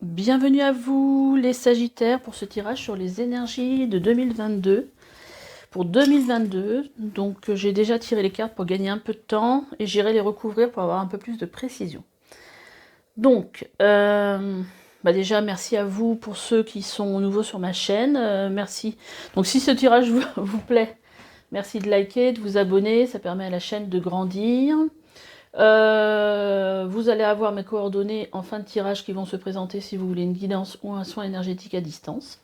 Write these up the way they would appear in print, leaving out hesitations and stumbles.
Bienvenue à vous les Sagittaires pour ce tirage sur les énergies de 2022. Pour 2022, donc j'ai déjà tiré les cartes pour gagner un peu de temps et j'irai les recouvrir pour avoir un peu plus de précision. Donc, déjà merci à vous pour ceux qui sont nouveaux sur ma chaîne, merci. Donc si ce tirage vous plaît, merci de liker, de vous abonner, ça permet à la chaîne de grandir. Vous allez avoir mes coordonnées en fin de tirage qui vont se présenter si vous voulez une guidance ou un soin énergétique à distance.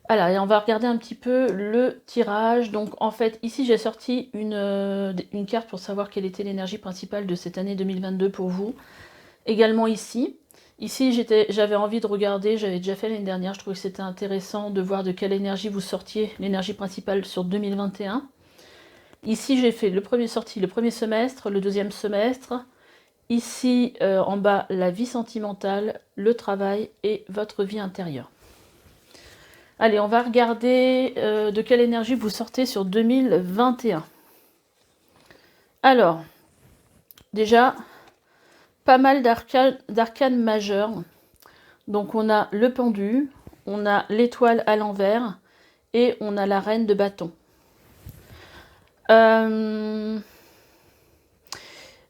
Alors, et on va regarder un petit peu le tirage. Donc, en fait, ici, j'ai sorti une carte pour savoir quelle était l'énergie principale de cette année 2022 pour vous. Également ici. Ici, j'avais envie de regarder, j'avais déjà fait l'année dernière, je trouvais que c'était intéressant de voir de quelle énergie vous sortiez, l'énergie principale sur 2021. Ici, j'ai fait le premier semestre, le deuxième semestre. Ici, en bas, la vie sentimentale, le travail et votre vie intérieure. Allez, on va regarder de quelle énergie vous sortez sur 2021. Alors, déjà, pas mal d'arcanes majeures. Donc, on a le pendu, on a l'étoile à l'envers et on a la reine de bâton.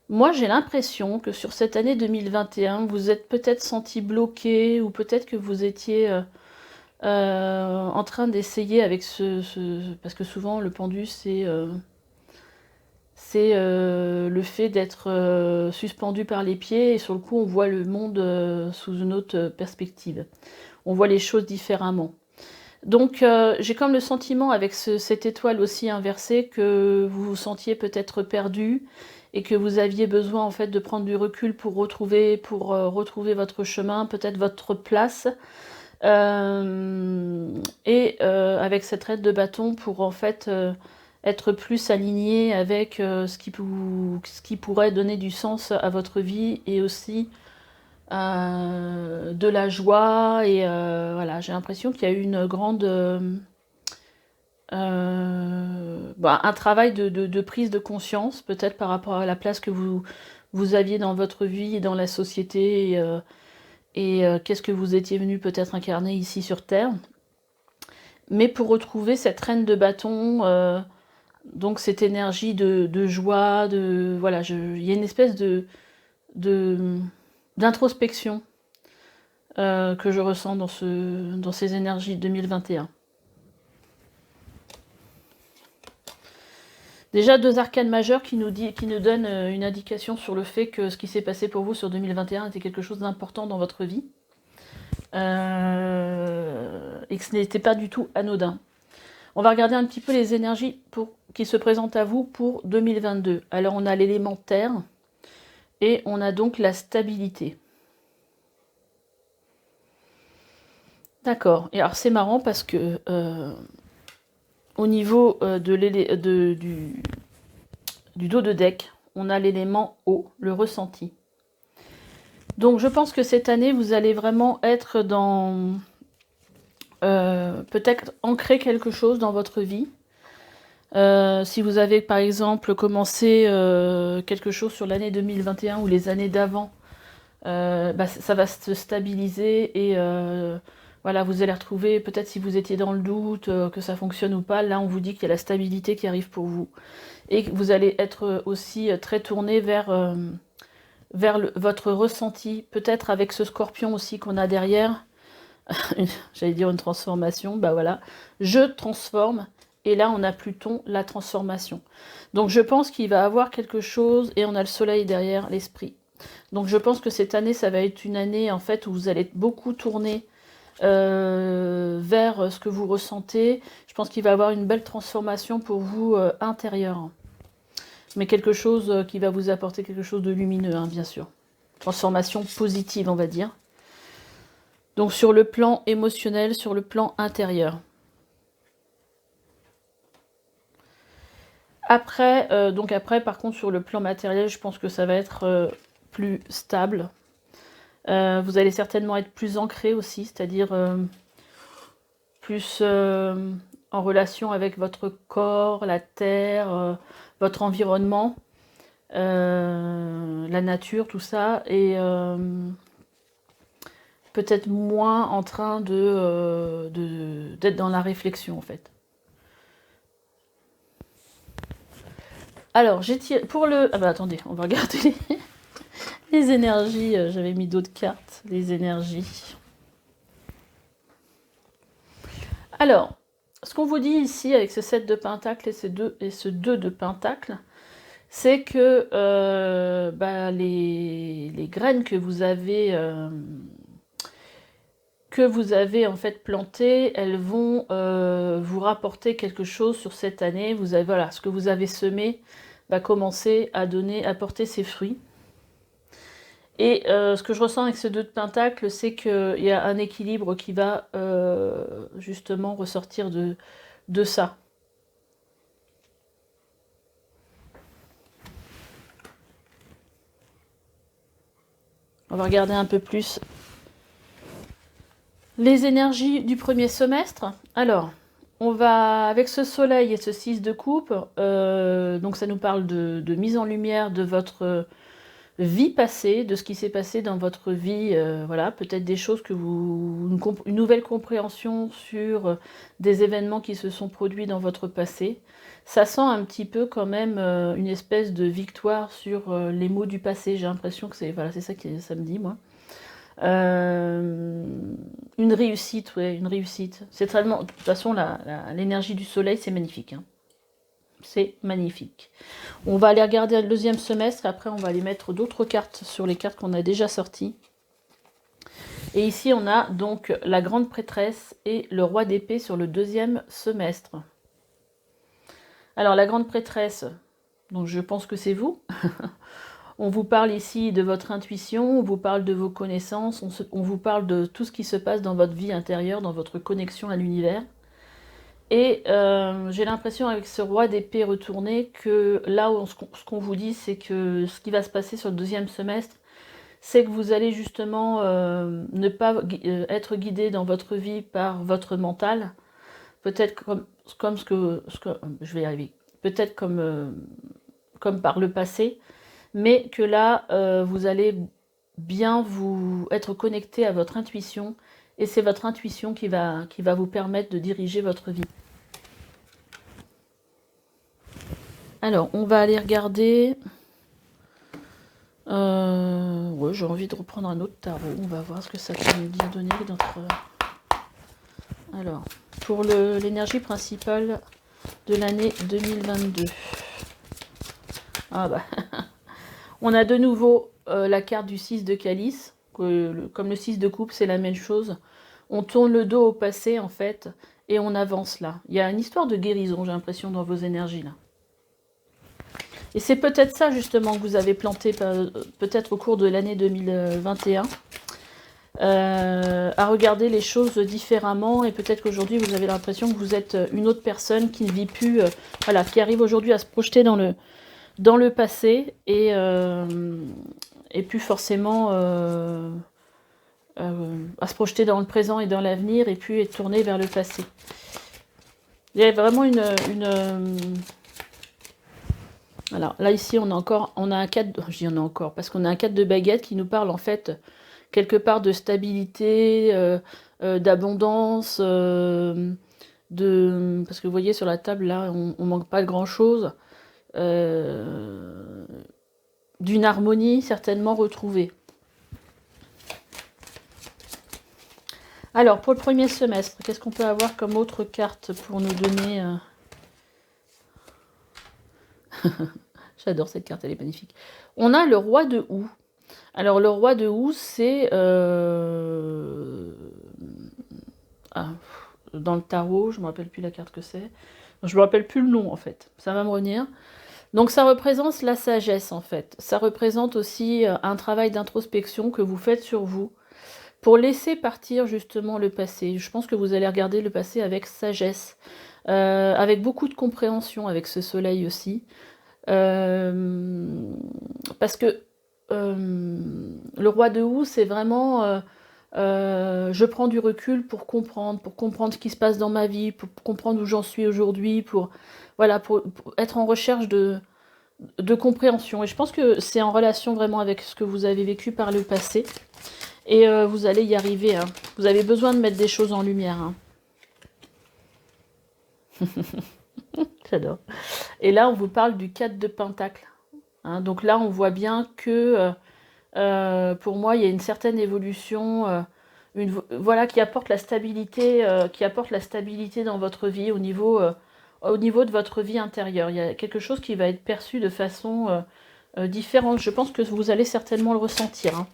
Moi, j'ai l'impression que sur cette année 2021, vous êtes peut-être senti bloqué ou peut-être que vous étiez en train d'essayer avec parce que souvent, le pendu, c'est le fait d'être suspendu par les pieds et sur le coup, on voit le monde sous une autre perspective. On voit les choses différemment. Donc, j'ai comme le sentiment avec cette étoile aussi inversée que vous vous sentiez peut-être perdu et que vous aviez besoin en fait de prendre du recul pour retrouver votre chemin, peut-être votre place. Avec cette raide de bâton pour en fait être plus aligné avec ce qui pourrait donner du sens à votre vie et aussi de la joie et voilà, j'ai l'impression qu'il y a eu une grande un travail de prise de conscience peut-être par rapport à la place que vous aviez dans votre vie et dans la société et qu'est-ce que vous étiez venu peut-être incarner ici sur Terre. Mais pour retrouver cette reine de bâton, donc cette énergie de joie, voilà, il y a une espèce d'introspection que je ressens dans ces énergies 2021. Déjà deux arcanes majeures qui nous donnent une indication sur le fait que ce qui s'est passé pour vous sur 2021 était quelque chose d'important dans votre vie et que ce n'était pas du tout anodin. On va regarder un petit peu les énergies qui se présentent à vous pour 2022. Alors on a l'élément terre et on a donc la stabilité. D'accord. Et alors c'est marrant parce que au niveau du dos de deck, on a l'élément eau, le ressenti. Donc je pense que cette année, vous allez vraiment être dans... peut-être ancrer quelque chose dans votre vie. Si vous avez par exemple commencé quelque chose sur l'année 2021 ou les années d'avant, ça va se stabiliser et voilà, vous allez retrouver, peut-être si vous étiez dans le doute, que ça fonctionne ou pas, là on vous dit qu'il y a la stabilité qui arrive pour vous. Et que vous allez être aussi très tourné vers votre ressenti, peut-être avec ce scorpion aussi qu'on a derrière, j'allais dire une transformation, bah voilà, je transforme, et là on a Pluton, la transformation. Donc je pense qu'il va avoir quelque chose, et on a le soleil derrière l'esprit. Donc je pense que cette année, ça va être une année en fait où vous allez beaucoup tourner vers ce que vous ressentez. Je pense qu'il va y avoir une belle transformation pour vous intérieure. Mais quelque chose qui va vous apporter quelque chose de lumineux, hein, bien sûr. Transformation positive, on va dire. Donc sur le plan émotionnel, sur le plan intérieur. Après, par contre, sur le plan matériel, je pense que ça va être plus stable. Vous allez certainement être plus ancré aussi, c'est-à-dire plus en relation avec votre corps, la terre, votre environnement, la nature, tout ça. Et peut-être moins en train d'être dans la réflexion en fait. Alors, j'ai tiré pour le... Ah bah attendez, on va regarder les énergies. J'avais mis d'autres cartes, les énergies. Alors, ce qu'on vous dit ici avec ce 7 de pentacle et ce 2 de pentacle, c'est que les graines que vous avez en fait plantées, elles vont vous rapporter quelque chose sur cette année. Vous avez, voilà, ce que vous avez semé va commencer à porter ses fruits. Et ce que je ressens avec ce 2 de pentacle, c'est qu'il y a un équilibre qui va justement ressortir de ça. On va regarder un peu plus les énergies du premier semestre. Alors, on va, avec ce soleil et ce 6 de coupe, donc ça nous parle de mise en lumière de votre vie passée, de ce qui s'est passé dans votre vie, voilà, peut-être des choses que une nouvelle compréhension sur des événements qui se sont produits dans votre passé. Ça sent un petit peu quand même une espèce de victoire sur les maux du passé. J'ai l'impression que c'est voilà, c'est ça que ça me dit, moi. Une réussite, ouais, une réussite. C'est tellement, de toute façon, l'énergie du soleil, c'est magnifique. Hein. C'est magnifique. On va aller regarder le deuxième semestre. Après, on va aller mettre d'autres cartes sur les cartes qu'on a déjà sorties. Et ici, on a donc la grande prêtresse et le roi d'épée sur le deuxième semestre. Alors, la grande prêtresse, donc je pense que c'est vous. On vous parle ici de votre intuition, on vous parle de vos connaissances, on vous parle de tout ce qui se passe dans votre vie intérieure, dans votre connexion à l'univers. Et j'ai l'impression avec ce roi d'épée retourné que là, ce qu'on vous dit, c'est que ce qui va se passer sur le deuxième semestre, c'est que vous allez justement ne pas être guidé dans votre vie par votre mental, peut-être comme je vais y arriver, peut-être comme par le passé, mais que là, vous allez bien vous être connecté à votre intuition, et c'est votre intuition qui va vous permettre de diriger votre vie. Alors, on va aller regarder... ouais, j'ai envie de reprendre un autre tarot. On va voir ce que ça peut nous dire donner notre... Alors, pour l'énergie principale de l'année 2022. Ah bah... On a de nouveau la carte du 6 de calice. Comme le 6 de coupe, c'est la même chose. On tourne le dos au passé, en fait, et on avance là. Il y a une histoire de guérison, j'ai l'impression, dans vos énergies, là. Et c'est peut-être ça, justement, que vous avez planté peut-être au cours de l'année 2021, à regarder les choses différemment. Et peut-être qu'aujourd'hui, vous avez l'impression que vous êtes une autre personne qui ne vit plus, voilà, qui arrive aujourd'hui à se projeter dans le passé et plus forcément à se projeter dans le présent et dans l'avenir et puis être tourné vers le passé. Il y a vraiment alors là ici on a un 4, je dis on a encore, parce qu'on a un 4 de baguette qui nous parle en fait quelque part de stabilité, d'abondance, parce que vous voyez sur la table là on manque pas de grand chose. D'une harmonie certainement retrouvée. Alors, pour le premier semestre, qu'est-ce qu'on peut avoir comme autre carte pour nous donner... J'adore cette carte, elle est magnifique. On a le roi de houx. Alors, le roi de houx, c'est... dans le tarot, je ne me rappelle plus la carte que c'est. Je ne me rappelle plus le nom, en fait. Ça va me revenir. Donc ça représente la sagesse en fait. Ça représente aussi un travail d'introspection que vous faites sur vous pour laisser partir justement le passé. Je pense que vous allez regarder le passé avec sagesse, avec beaucoup de compréhension avec ce soleil aussi. Parce que le roi de houx, c'est vraiment... je prends du recul pour comprendre ce qui se passe dans ma vie, pour comprendre où j'en suis aujourd'hui, pour être en recherche de compréhension. Et je pense que c'est en relation vraiment avec ce que vous avez vécu par le passé. Et vous allez y arriver. Hein. Vous avez besoin de mettre des choses en lumière. Hein. J'adore. Et là, on vous parle du 4 de Pentacle. Hein. Donc là, on voit bien que, pour moi, il y a une certaine évolution, voilà, qui apporte la stabilité dans votre vie au niveau de votre vie intérieure. Il y a quelque chose qui va être perçu de façon différente. Je pense que vous allez certainement le ressentir. Hein.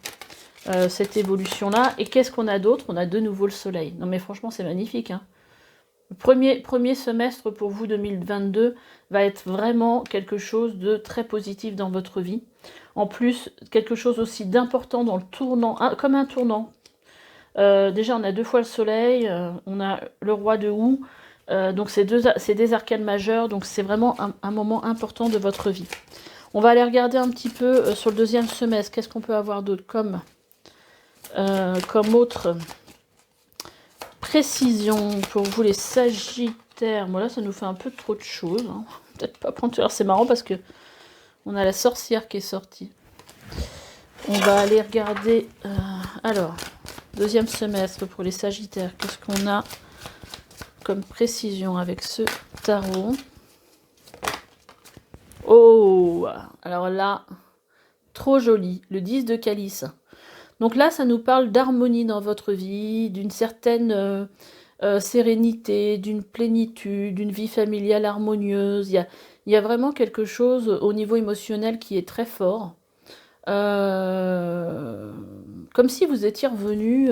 Cette évolution-là. Et qu'est-ce qu'on a d'autre? On a de nouveau le soleil. Non mais franchement, c'est magnifique. Hein. Le premier semestre pour vous, 2022, va être vraiment quelque chose de très positif dans votre vie. En plus, quelque chose aussi d'important dans le tournant, comme un tournant. Déjà, on a 2 fois le soleil, on a le roi de houx. Donc c'est des arcanes majeures, donc c'est vraiment un moment important de votre vie. On va aller regarder un petit peu sur le 2e semestre. Qu'est-ce qu'on peut avoir d'autre comme autre précision pour vous les Sagittaires. Bon là ça nous fait un peu trop de choses. Hein. Peut-être pas prendre. Alors c'est marrant parce que on a la sorcière qui est sortie. On va aller regarder. Alors, 2e semestre pour les Sagittaires. Qu'est-ce qu'on a comme précision avec ce tarot? Oh, alors là, trop joli. Le 10 de calice. Donc là, ça nous parle d'harmonie dans votre vie, d'une certaine sérénité, d'une plénitude, d'une vie familiale harmonieuse. Il y a vraiment quelque chose au niveau émotionnel qui est très fort. Comme si vous étiez revenu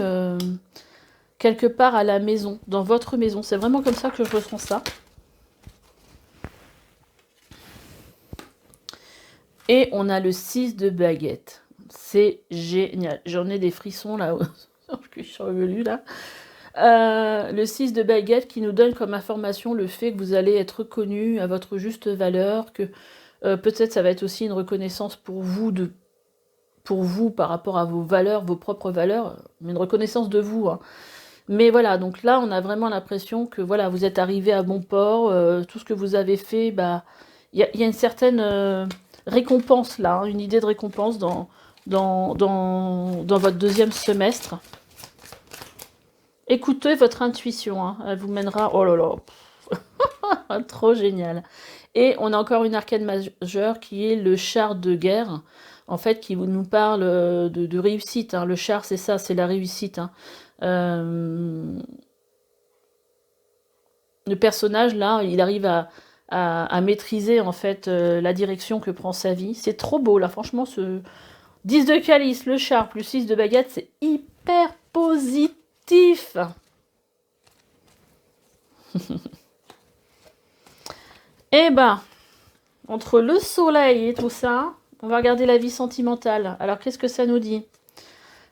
quelque part à la maison, dans votre maison. C'est vraiment comme ça que je ressens ça. Et on a le 6 de baguette. C'est génial. J'en ai des frissons là. Je suis revenue là. Le 6 de baguette qui nous donne comme information le fait que vous allez être reconnu à votre juste valeur, que peut-être ça va être aussi une reconnaissance pour vous par rapport à vos valeurs, vos propres valeurs, mais une reconnaissance de vous. Hein. Mais voilà, donc là on a vraiment l'impression que voilà, vous êtes arrivé à bon port, tout ce que vous avez fait, bah il y a une certaine récompense là, hein, une idée de récompense dans votre 2e semestre. Écoutez votre intuition, hein, elle vous mènera... Oh là là, trop génial. Et on a encore une arcane majeure qui est le char de guerre, en fait, qui nous parle de réussite. Hein. Le char, c'est ça, c'est la réussite. Hein. Le personnage, là, il arrive à maîtriser, en fait, la direction que prend sa vie. C'est trop beau, là, franchement, ce 10 de calice, le char, plus 6 de baguette, c'est hyper positif. Eh ben, entre le soleil et tout ça, on va regarder la vie sentimentale. Alors, qu'est-ce que ça nous dit?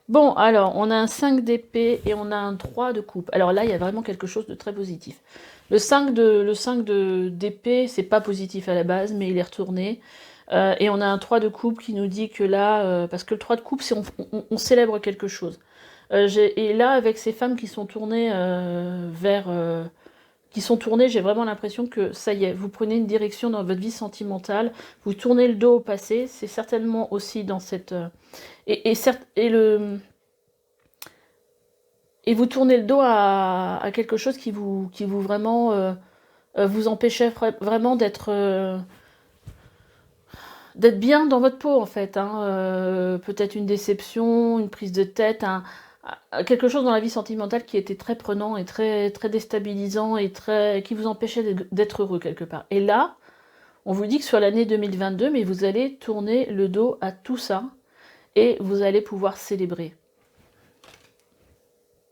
Bon, alors, on a un 5 d'épée et on a un 3 de coupe. Alors là, il y a vraiment quelque chose de très positif. Le 5 d'épée, c'est pas positif à la base, mais il est retourné. Et on a un 3 de coupe qui nous dit que là, parce que le 3 de coupe, c'est on célèbre quelque chose. Et là, avec ces femmes qui sont tournées j'ai vraiment l'impression que ça y est, vous prenez une direction dans votre vie sentimentale, vous tournez le dos au passé, c'est certainement aussi dans cette... Et vous tournez le dos à quelque chose qui vous vraiment vous empêchait vraiment d'être bien dans votre peau en fait. Hein. Peut-être une déception, une prise de tête, quelque chose dans la vie sentimentale qui était très prenant et très, très déstabilisant et qui vous empêchait d'être heureux quelque part. Et là, on vous dit que sur l'année 2022, mais vous allez tourner le dos à tout ça et vous allez pouvoir célébrer.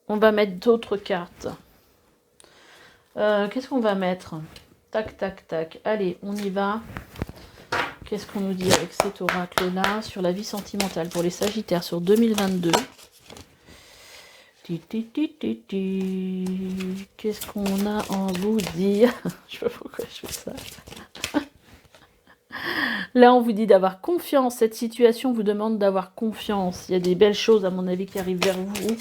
On va mettre d'autres cartes. Qu'est-ce qu'on va mettre? Tac, tac, tac. Allez, on y va. Qu'est-ce qu'on nous dit avec cet oracle-là sur la vie sentimentale pour les Sagittaires sur 2022? Qu'est-ce qu'on a en vous dire? Je sais pas pourquoi je fais ça. Là, on vous dit d'avoir confiance. Cette situation vous demande d'avoir confiance. Il y a des belles choses, à mon avis, qui arrivent vers vous.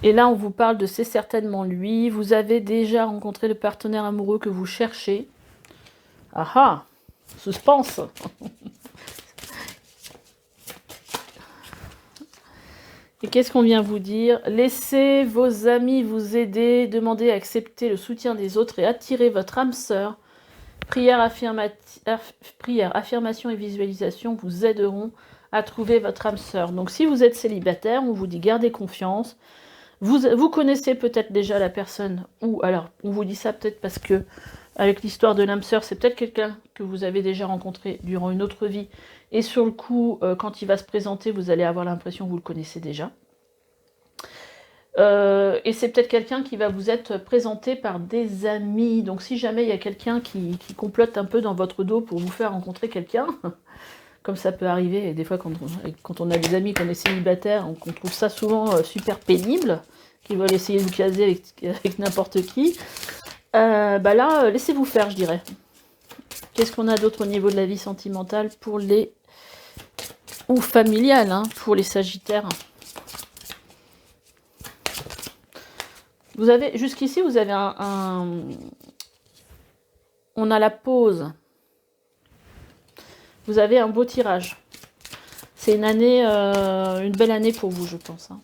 Et là, on vous parle de c'est certainement lui. Vous avez déjà rencontré le partenaire amoureux que vous cherchez. Ah ah! Suspense! Et qu'est-ce qu'on vient vous dire? Laissez vos amis vous aider, demandez à accepter le soutien des autres et attirez votre âme sœur. Prière, affirmation et visualisation vous aideront à trouver votre âme sœur. Donc si vous êtes célibataire, on vous dit gardez confiance. Vous connaissez peut-être déjà la personne, ou alors on vous dit ça peut-être parce que avec l'histoire de l'âme sœur, c'est peut-être quelqu'un que vous avez déjà rencontré durant une autre vie. Et sur le coup, quand il va se présenter, vous allez avoir l'impression que vous le connaissez déjà. Et c'est peut-être quelqu'un qui va vous être présenté par des amis. Donc si jamais il y a quelqu'un qui complote un peu dans votre dos pour vous faire rencontrer quelqu'un, comme ça peut arriver, et des fois quand on a des amis qu'on est célibataire, on trouve ça souvent super pénible, qui veulent essayer de vous caser avec n'importe qui, bah là, laissez-vous faire, je dirais. Qu'est-ce qu'on a d'autre au niveau de la vie sentimentale pour les... ou familiale, hein, pour les sagittaires? Vous avez, jusqu'ici, vous avez on a la pause. Vous avez un beau tirage. C'est une année, une belle année pour vous, je pense. Hein.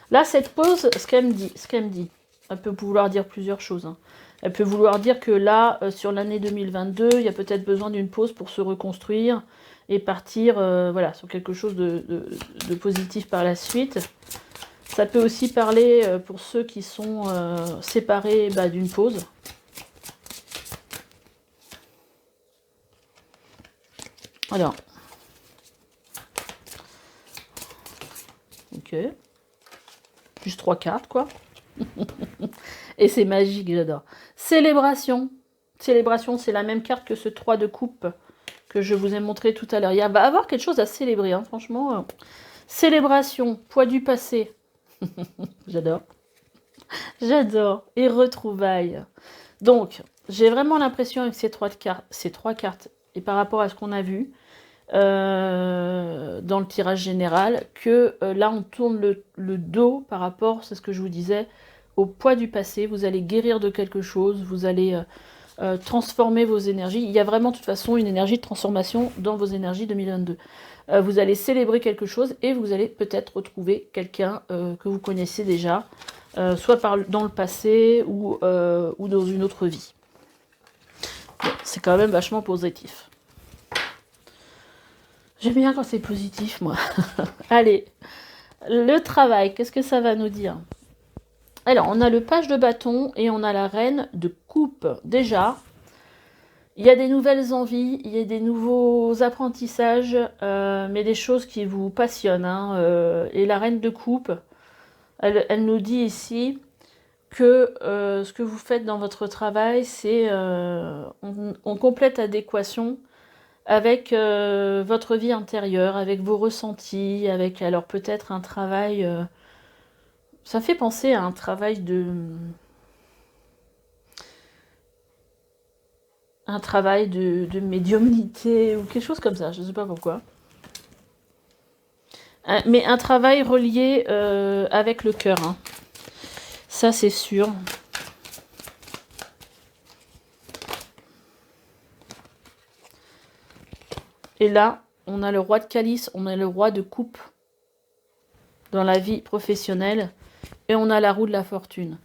Là, cette pause, ce qu'elle me dit, elle peut vouloir dire plusieurs choses. Hein. Elle peut vouloir dire que là, sur l'année 2022, il y a peut-être besoin d'une pause pour se reconstruire et partir voilà, sur quelque chose de positif par la suite. Ça peut aussi parler pour ceux qui sont séparés d'une pause. Alors. Ok. Juste 3 cartes, quoi. Et c'est magique, j'adore. Célébration. Célébration, c'est la même carte que ce 3 de coupe que je vous ai montré tout à l'heure. Il va y avoir quelque chose à célébrer, hein, franchement. Célébration, poids du passé. J'adore. J'adore. Et retrouvailles. Donc, j'ai vraiment l'impression avec ces trois cartes, et par rapport à ce qu'on a vu dans le tirage général, que là, on tourne le dos par rapport, c'est ce que je vous disais, au poids du passé. Vous allez guérir de quelque chose, vous allez transformer vos énergies. Il y a vraiment, de toute façon, une énergie de transformation dans vos énergies 2022. Vous allez célébrer quelque chose et vous allez peut-être retrouver quelqu'un que vous connaissez déjà, soit dans le passé ou dans une autre vie. Bon, c'est quand même vachement positif. J'aime bien quand c'est positif, moi. Allez, le travail, qu'est-ce que ça va nous dire? Alors, on a le page de bâton et on a la reine de coupe. Déjà, il y a des nouvelles envies, il y a des nouveaux apprentissages, mais des choses qui vous passionnent. Hein, et la reine de coupe, elle nous dit ici que ce que vous faites dans votre travail, c'est en complète adéquation avec votre vie intérieure, avec vos ressentis, avec alors peut-être un travail... ça fait penser à un travail de... un travail de médiumnité ou quelque chose comme ça, je ne sais pas pourquoi. Mais un travail relié avec le cœur. Hein. Ça, c'est sûr. Et là, on a le roi de calice, on a le roi de coupe dans la vie professionnelle. Et on a la roue de la fortune.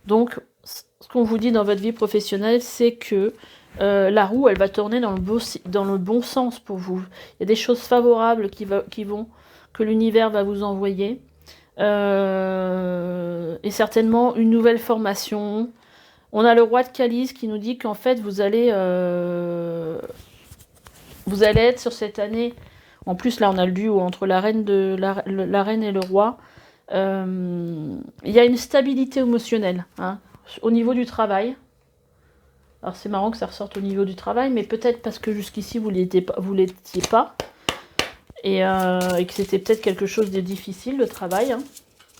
Donc, ce qu'on vous dit dans votre vie professionnelle, c'est que la roue, elle va tourner dans le bon sens pour vous. Il y a des choses favorables que l'univers va vous envoyer. Et certainement une nouvelle formation. On a le roi de calice qui nous dit qu'en fait, vous allez être sur cette année. En plus, là, on a le duo entre la reine et le roi. Il y a une stabilité émotionnelle hein, au niveau du travail. Alors c'est marrant que ça ressorte au niveau du travail, mais peut-être parce que jusqu'ici vous l'étiez pas, et que c'était peut-être quelque chose de difficile le travail. Hein.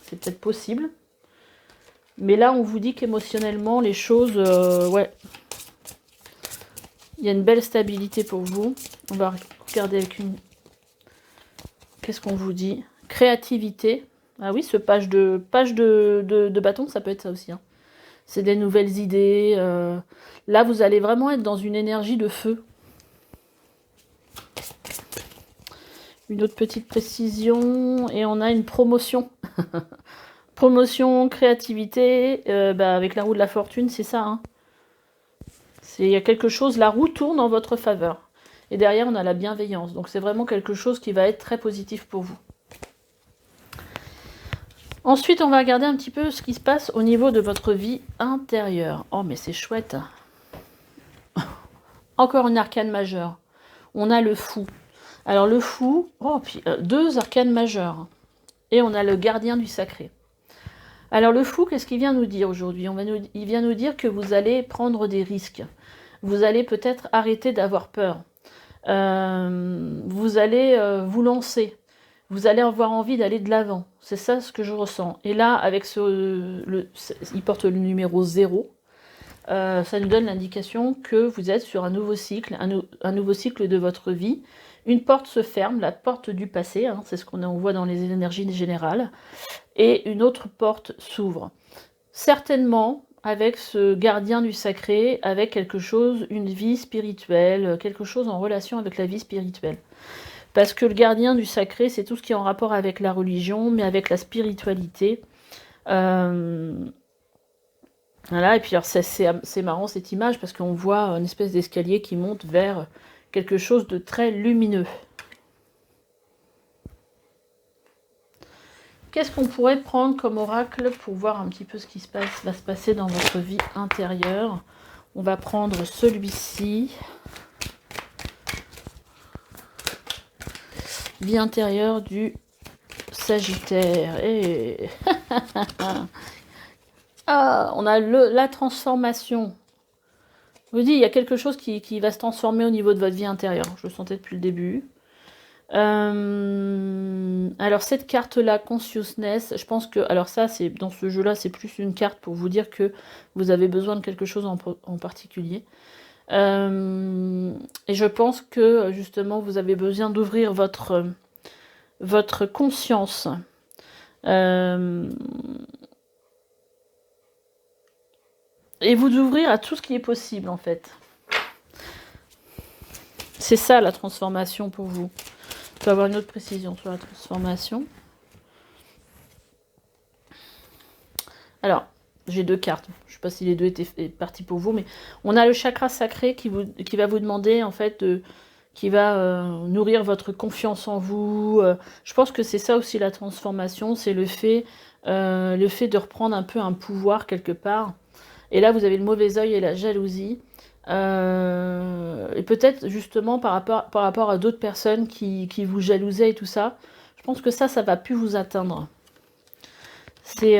C'est peut-être possible. Mais là on vous dit qu'émotionnellement les choses, ouais, il y a une belle stabilité pour vous. On va regarder avec une... Qu'est-ce qu'on vous dit? Créativité. Ah oui, ce page de bâton, ça peut être ça aussi. Hein. C'est des nouvelles idées. Là, vous allez vraiment être dans une énergie de feu. Une autre petite précision. Et on a une promotion. Promotion, créativité. Avec la roue de la fortune, c'est ça. Hein. Il y a quelque chose, la roue tourne en votre faveur. Et derrière, on a la bienveillance. Donc c'est vraiment quelque chose qui va être très positif pour vous. Ensuite, on va regarder un petit peu ce qui se passe au niveau de votre vie intérieure. Oh, mais c'est chouette. Encore une arcane majeure. On a le fou. Alors le fou, deux arcanes majeures. Et on a le gardien du sacré. Alors le fou, qu'est-ce qu'il vient nous dire aujourd'hui? Il vient nous dire que vous allez prendre des risques. Vous allez peut-être arrêter d'avoir peur. Vous allez vous lancer. Vous allez avoir envie d'aller de l'avant. C'est ça ce que je ressens. Et là, avec il porte le numéro 0. Ça nous donne l'indication que vous êtes sur un nouveau cycle, un nouveau cycle de votre vie. Une porte se ferme, la porte du passé, hein, c'est ce qu'on voit dans les énergies générales, et une autre porte s'ouvre. Certainement, avec ce gardien du sacré, avec quelque chose, une vie spirituelle, quelque chose en relation avec la vie spirituelle. Parce que le gardien du sacré, c'est tout ce qui est en rapport avec la religion, mais avec la spiritualité. Voilà, et puis alors c'est marrant cette image, parce qu'on voit une espèce d'escalier qui monte vers quelque chose de très lumineux. Qu'est-ce qu'on pourrait prendre comme oracle pour voir un petit peu ce qui va se passer dans votre vie intérieure? On va prendre celui-ci. Vie intérieure du Sagittaire. Et ah, on a la transformation. Je vous dis, il y a quelque chose qui va se transformer au niveau de votre vie intérieure. Je le sentais depuis le début. Alors cette carte-là, Consciousness, je pense que... Alors ça, c'est dans ce jeu-là, c'est plus une carte pour vous dire que vous avez besoin de quelque chose en particulier. Et je pense que, justement, vous avez besoin d'ouvrir votre conscience. Et vous ouvrir à tout ce qui est possible, en fait. C'est ça, la transformation pour vous. Je peux avoir une autre précision sur la transformation. Alors, j'ai deux cartes. Je ne sais pas si les deux étaient partis pour vous, mais on a le chakra sacré qui va vous demander, en fait, qui va nourrir votre confiance en vous. Je pense que c'est ça aussi la transformation, c'est le fait de reprendre un peu un pouvoir quelque part. Et là, vous avez le mauvais œil et la jalousie. Et peut-être justement par rapport à d'autres personnes qui vous jalousaient et tout ça, je pense que ça va plus vous atteindre. C'est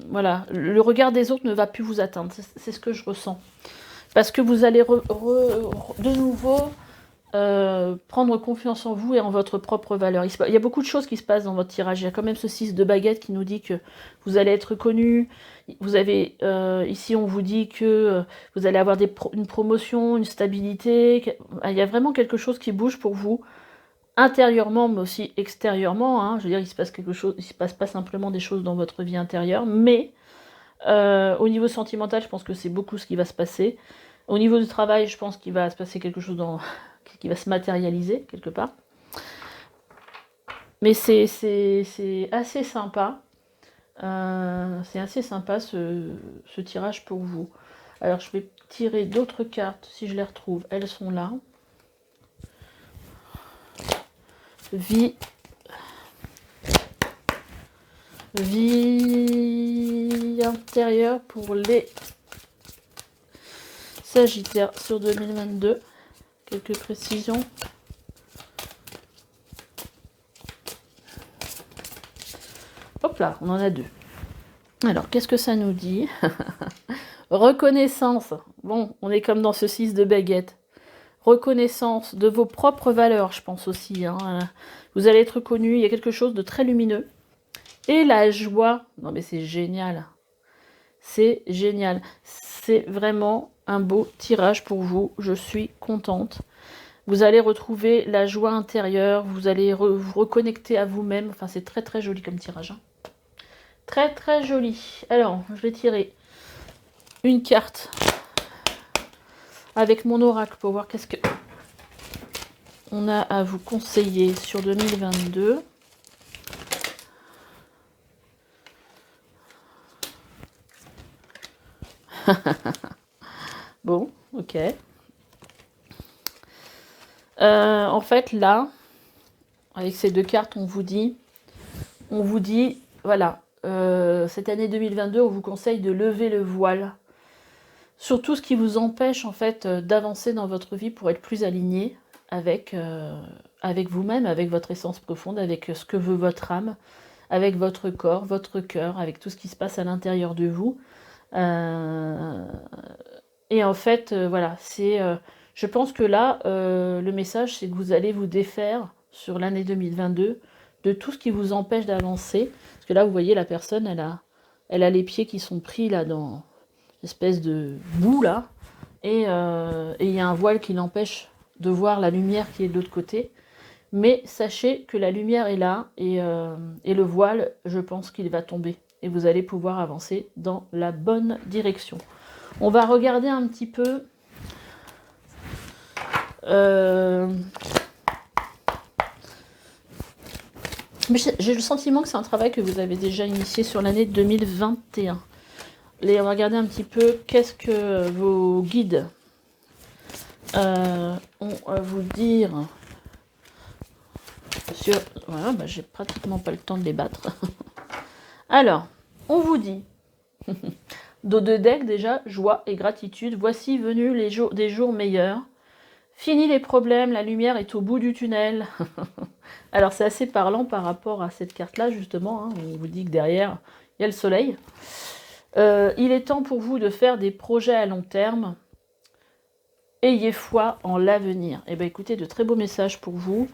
voilà, le regard des autres ne va plus vous atteindre, c'est ce que je ressens. Parce que vous allez de nouveau prendre confiance en vous et en votre propre valeur. Il y a beaucoup de choses qui se passent dans votre tirage. Il y a quand même ce 6 de baguette qui nous dit que vous allez être connu. Vous avez ici, on vous dit que vous allez avoir une promotion, une stabilité. Il y a vraiment quelque chose qui bouge pour vous, intérieurement, mais aussi extérieurement. Hein. Je veux dire, il se passe quelque chose, il se passe pas simplement des choses dans votre vie intérieure, mais au niveau sentimental, je pense que c'est beaucoup ce qui va se passer. Au niveau du travail, je pense qu'il va se passer quelque chose qui va se matérialiser quelque part. Mais c'est assez sympa. C'est assez sympa ce tirage pour vous. Alors je vais tirer d'autres cartes si je les retrouve. Elles sont là. Vie intérieure pour les Sagittaires sur 2022. Quelques précisions. Hop là, on en a deux. Alors, qu'est-ce que ça nous dit? Reconnaissance. Bon, on est comme dans ce 6 de baguette. Reconnaissance de vos propres valeurs, je pense aussi. Hein. Vous allez être reconnu, il y a quelque chose de très lumineux. Et la joie. Non mais c'est génial. C'est génial. C'est vraiment un beau tirage pour vous. Je suis contente. Vous allez retrouver la joie intérieure. Vous allez vous reconnecter à vous-même. Enfin, c'est très très joli comme tirage. Hein. Très très joli. Alors, je vais tirer une carte avec mon oracle pour voir qu'est-ce on a à vous conseiller sur 2022? Bon, ok. En fait, là, avec ces deux cartes, on vous dit, voilà, cette année 2022, on vous conseille de lever le voile sur tout ce qui vous empêche, en fait, d'avancer dans votre vie pour être plus aligné avec, avec vous-même, avec votre essence profonde, avec ce que veut votre âme, avec votre corps, votre cœur, avec tout ce qui se passe à l'intérieur de vous. Et en fait, voilà, je pense que là, le message, c'est que vous allez vous défaire sur l'année 2022 de tout ce qui vous empêche d'avancer. Parce que là, vous voyez, la personne, elle a les pieds qui sont pris là dans une espèce de boue là. Et il y a un voile qui l'empêche de voir la lumière qui est de l'autre côté. Mais sachez que la lumière est là et le voile, je pense qu'il va tomber. Et vous allez pouvoir avancer dans la bonne direction. On va regarder un petit peu. Mais j'ai le sentiment que c'est un travail que vous avez déjà initié sur l'année 2021. On va regarder un petit peu qu'est-ce que vos guides ont à vous dire. Voilà, bah, j'ai pratiquement pas le temps de les battre. Alors, on vous dit... Dos de deck déjà, joie et gratitude. Voici venus des jours meilleurs. Fini les problèmes, la lumière est au bout du tunnel. Alors c'est assez parlant par rapport à cette carte-là, justement. Hein, on vous dit que derrière, il y a le soleil. Il est temps pour vous de faire des projets à long terme. Ayez foi en l'avenir. Eh bien écoutez, de très beaux messages pour vous.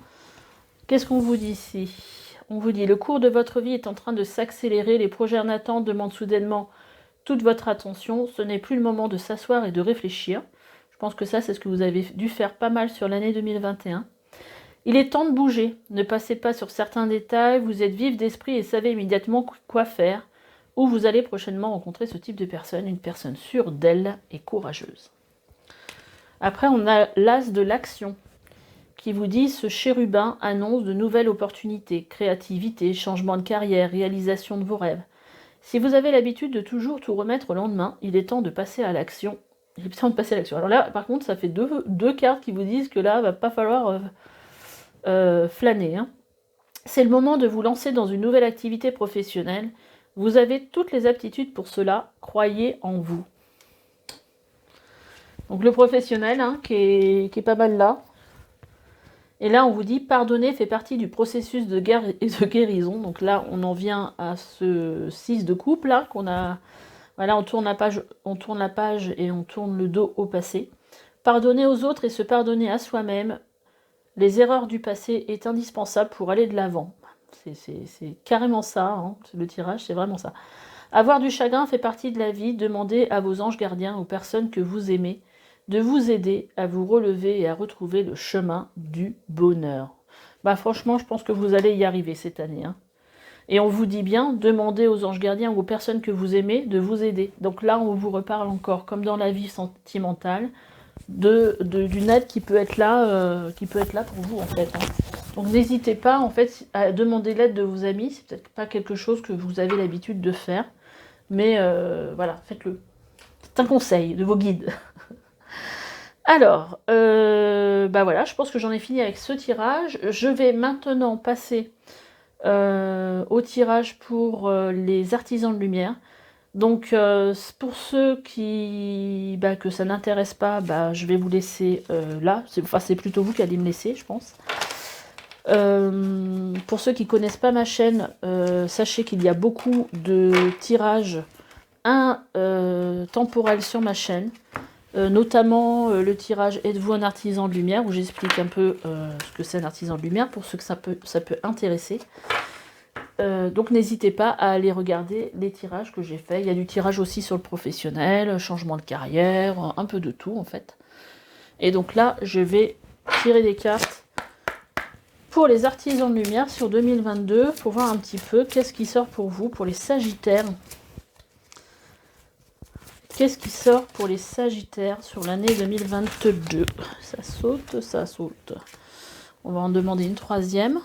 Qu'est-ce qu'on vous dit ici? On vous dit, le cours de votre vie est en train de s'accélérer. Les projets en attente demandent soudainement toute votre attention. Ce n'est plus le moment de s'asseoir et de réfléchir. Je pense que ça, c'est ce que vous avez dû faire pas mal sur l'année 2021. Il est temps de bouger. Ne passez pas sur certains détails. Vous êtes vif d'esprit et savez immédiatement quoi faire. Ou vous allez prochainement rencontrer ce type de personne, une personne sûre d'elle et courageuse. Après, on a l'as de l'action qui vous dit, ce chérubin annonce de nouvelles opportunités, créativité, changement de carrière, réalisation de vos rêves. Si vous avez l'habitude de toujours tout remettre au lendemain, il est temps de passer à l'action. Il est temps de passer à l'action. Alors là, par contre, ça fait deux cartes qui vous disent que là, il va pas falloir flâner. Hein. C'est le moment de vous lancer dans une nouvelle activité professionnelle. Vous avez toutes les aptitudes pour cela. Croyez en vous. Donc le professionnel, hein, qui est pas mal là. Et là, on vous dit, pardonner fait partie du processus de guérison. Donc là, on en vient à ce 6 de coupe, là, qu'on a... Voilà, on tourne la page et on tourne le dos au passé. Pardonner aux autres et se pardonner à soi-même. Les erreurs du passé est indispensable pour aller de l'avant. C'est carrément ça, hein, le tirage, c'est vraiment ça. Avoir du chagrin fait partie de la vie. Demandez à vos anges gardiens, aux personnes que vous aimez, de vous aider à vous relever et à retrouver le chemin du bonheur. Bah franchement, je pense que vous allez y arriver cette année. Hein. Et on vous dit bien, demandez aux anges gardiens ou aux personnes que vous aimez de vous aider. Donc là, on vous reparle encore, comme dans la vie sentimentale, d'une aide qui peut être là pour vous en fait. Hein. Donc n'hésitez pas en fait à demander l'aide de vos amis. C'est peut-être pas quelque chose que vous avez l'habitude de faire, mais voilà, faites-le. C'est un conseil de vos guides. Alors, bah voilà, je pense que j'en ai fini avec ce tirage. Je vais maintenant passer au tirage pour les artisans de lumière. Donc, pour ceux que ça n'intéresse pas, je vais vous laisser là. C'est plutôt vous qui allez me laisser, je pense. Pour ceux qui ne connaissent pas ma chaîne, sachez qu'il y a beaucoup de tirages intemporels sur ma chaîne. Notamment le tirage Êtes-vous un artisan de lumière, où j'explique un peu ce que c'est un artisan de lumière pour ceux que ça peut intéresser. Donc n'hésitez pas à aller regarder les tirages que j'ai faits. Il y a du tirage aussi sur le professionnel, changement de carrière, un peu de tout en fait. Et donc là, je vais tirer des cartes pour les artisans de lumière sur 2022 pour voir un petit peu qu'est-ce qui sort pour vous, pour les sagittaires. Qu'est-ce qui sort pour les sagittaires sur l'année 2022? Ça saute, ça saute. On va en demander une troisième.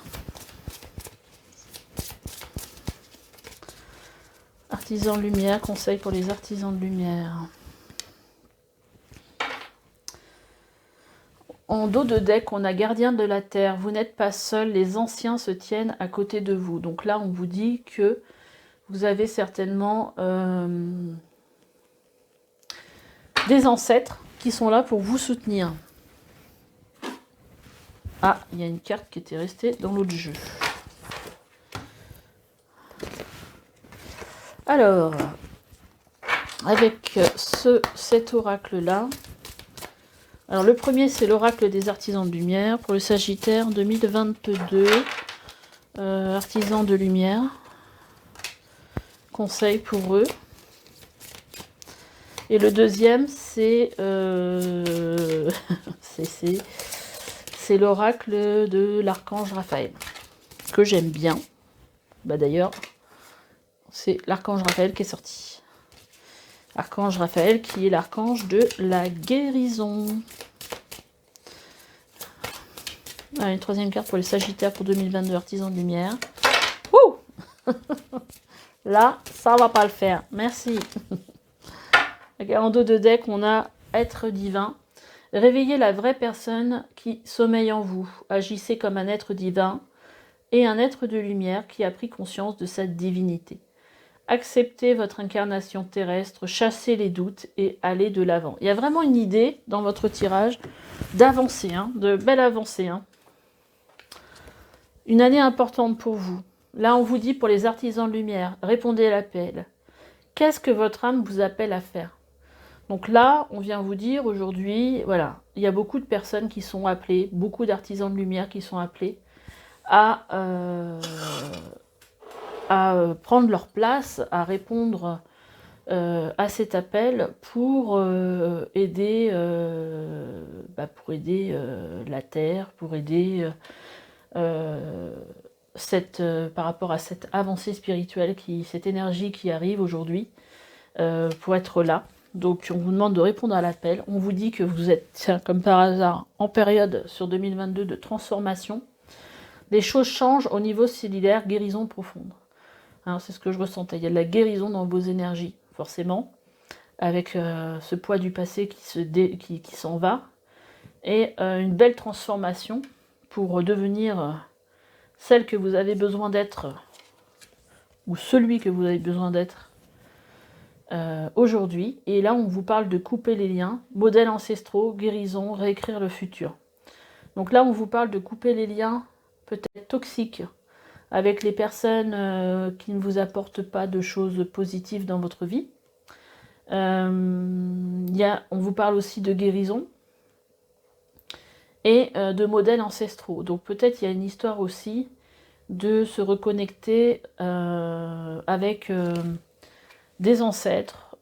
Artisans de lumière, conseil pour les artisans de lumière. En dos de deck, on a gardien de la terre. Vous n'êtes pas seul, les anciens se tiennent à côté de vous. Donc là, on vous dit que vous avez certainement des ancêtres qui sont là pour vous soutenir. Ah, il y a une carte qui était restée dans l'autre jeu. Alors, avec cet oracle-là, alors le premier c'est l'oracle des artisans de lumière pour le Sagittaire 2022, artisans de lumière, conseil pour eux. Et le deuxième c'est c'est l'oracle de l'archange Raphaël, que j'aime bien. Bah d'ailleurs, c'est l'archange Raphaël qui est sorti. Archange Raphaël qui est l'archange de la guérison. Allez, une troisième carte pour les Sagittaires pour 2022, artisans de lumière. Ouh là, ça va pas le faire. Merci. En dos de deck, on a être divin. Réveillez la vraie personne qui sommeille en vous. Agissez comme un être divin et un être de lumière qui a pris conscience de sa divinité. Acceptez votre incarnation terrestre, chassez les doutes et allez de l'avant. Il y a vraiment une idée dans votre tirage d'avancer, hein, de belle avancée. Hein. Une année importante pour vous. Là, on vous dit pour les artisans de lumière, répondez à l'appel. Qu'est-ce que votre âme vous appelle à faire? Donc là, on vient vous dire aujourd'hui, voilà, il y a beaucoup de personnes qui sont appelées, beaucoup d'artisans de lumière qui sont appelés à prendre leur place, à répondre à cet appel pour aider, la Terre, pour aider par rapport à cette avancée spirituelle, cette énergie qui arrive aujourd'hui, pour être là. Donc on vous demande de répondre à l'appel. On vous dit que vous êtes, tiens, comme par hasard, en période sur 2022 de transformation. Les choses changent au niveau cellulaire, guérison profonde. Hein, c'est ce que je ressentais. Il y a de la guérison dans vos énergies, forcément, avec ce poids du passé qui s'en va. Et une belle transformation pour devenir celle que vous avez besoin d'être, ou celui que vous avez besoin d'être aujourd'hui. Et là, on vous parle de couper les liens, modèles ancestraux, guérison, réécrire le futur. Donc là, on vous parle de couper les liens peut-être toxiques avec les personnes qui ne vous apportent pas de choses positives dans votre vie. On vous parle aussi de guérison et de modèles ancestraux. Donc peut-être il y a une histoire aussi de se reconnecter avec des ancêtres,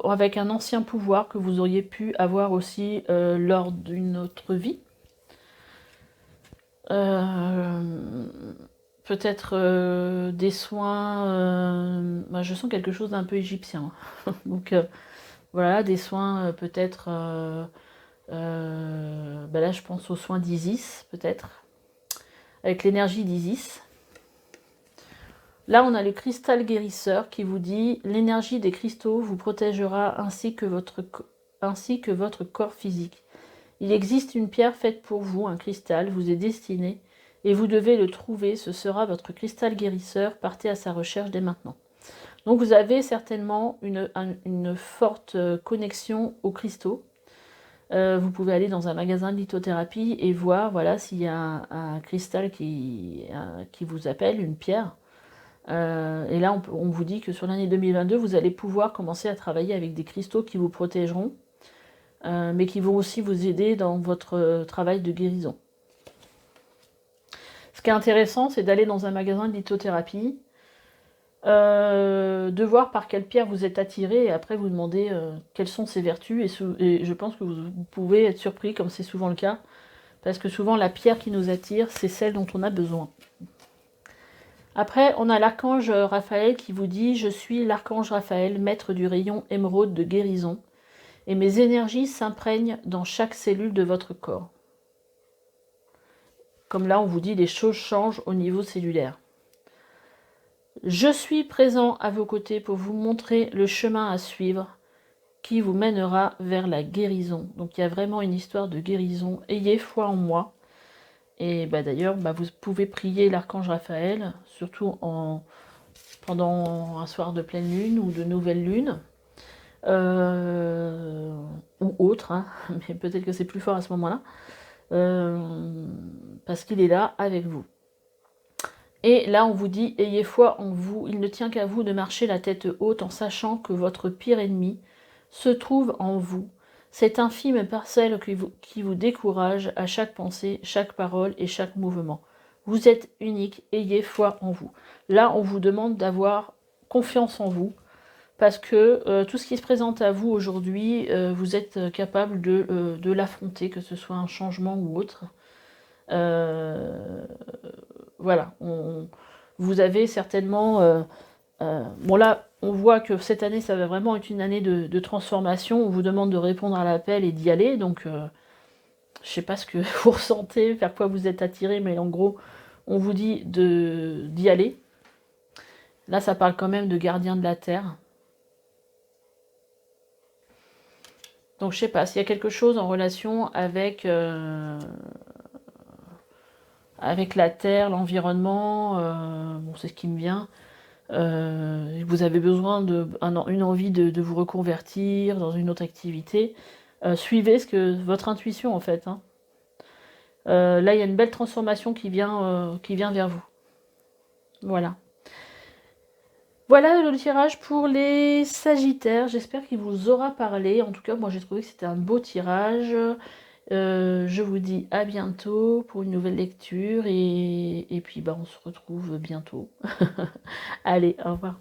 avec un ancien pouvoir que vous auriez pu avoir aussi lors d'une autre vie. Peut-être des soins, je sens quelque chose d'un peu égyptien. Donc voilà, des soins peut-être, là je pense aux soins d'Isis, peut-être, avec l'énergie d'Isis. Là, on a le cristal guérisseur qui vous dit « L'énergie des cristaux vous protégera ainsi que votre corps physique. Il existe une pierre faite pour vous, un cristal, vous est destiné, et vous devez le trouver. Ce sera votre cristal guérisseur. Partez à sa recherche dès maintenant. » Donc, vous avez certainement une forte connexion aux cristaux. Vous pouvez aller dans un magasin de lithothérapie et voir voilà, s'il y a un cristal qui vous appelle, une pierre. Et là, on vous dit que sur l'année 2022, vous allez pouvoir commencer à travailler avec des cristaux qui vous protégeront, mais qui vont aussi vous aider dans votre travail de guérison. Ce qui est intéressant, c'est d'aller dans un magasin de lithothérapie, de voir par quelle pierre vous êtes attiré, et après vous demander quelles sont ses vertus, et je pense que vous pouvez être surpris, comme c'est souvent le cas, parce que souvent la pierre qui nous attire, c'est celle dont on a besoin. Après, on a l'archange Raphaël qui vous dit « Je suis l'archange Raphaël, maître du rayon émeraude de guérison, et mes énergies s'imprègnent dans chaque cellule de votre corps. comme là on vous dit, les choses changent au niveau cellulaire. Je suis présent à vos côtés pour vous montrer le chemin à suivre qui vous mènera vers la guérison. Donc il y a vraiment une histoire de guérison. Ayez foi en moi. Et d'ailleurs, vous pouvez prier l'archange Raphaël, surtout pendant un soir de pleine lune ou de nouvelle lune. Ou autre, hein, mais peut-être que c'est plus fort à ce moment-là. Parce qu'il est là avec vous. Et là, on vous dit, ayez foi en vous, il ne tient qu'à vous de marcher la tête haute en sachant que votre pire ennemi se trouve en vous. Cette infime parcelle qui vous décourage à chaque pensée, chaque parole et chaque mouvement. Vous êtes unique, ayez foi en vous. Là, on vous demande d'avoir confiance en vous, parce que tout ce qui se présente à vous aujourd'hui, vous êtes capable de l'affronter, que ce soit un changement ou autre. Voilà, vous avez certainement... bon là, on voit que cette année, ça va vraiment être une année de transformation. On vous demande de répondre à l'appel et d'y aller. Donc, je ne sais pas ce que vous ressentez, vers quoi vous êtes attiré, mais en gros, on vous dit d'y aller. Là, ça parle quand même de gardien de la terre. Donc, je sais pas, s'il y a quelque chose en relation avec la terre, l'environnement, bon, c'est ce qui me vient. Vous avez besoin une envie de vous reconvertir dans une autre activité. Suivez votre intuition, en fait. Hein. Là, il y a une belle transformation qui vient vers vous. Voilà. Voilà le tirage pour les Sagittaires. J'espère qu'il vous aura parlé. En tout cas, moi, j'ai trouvé que c'était un beau tirage. Je vous dis à bientôt pour une nouvelle lecture. Et puis, on se retrouve bientôt. Allez, au revoir.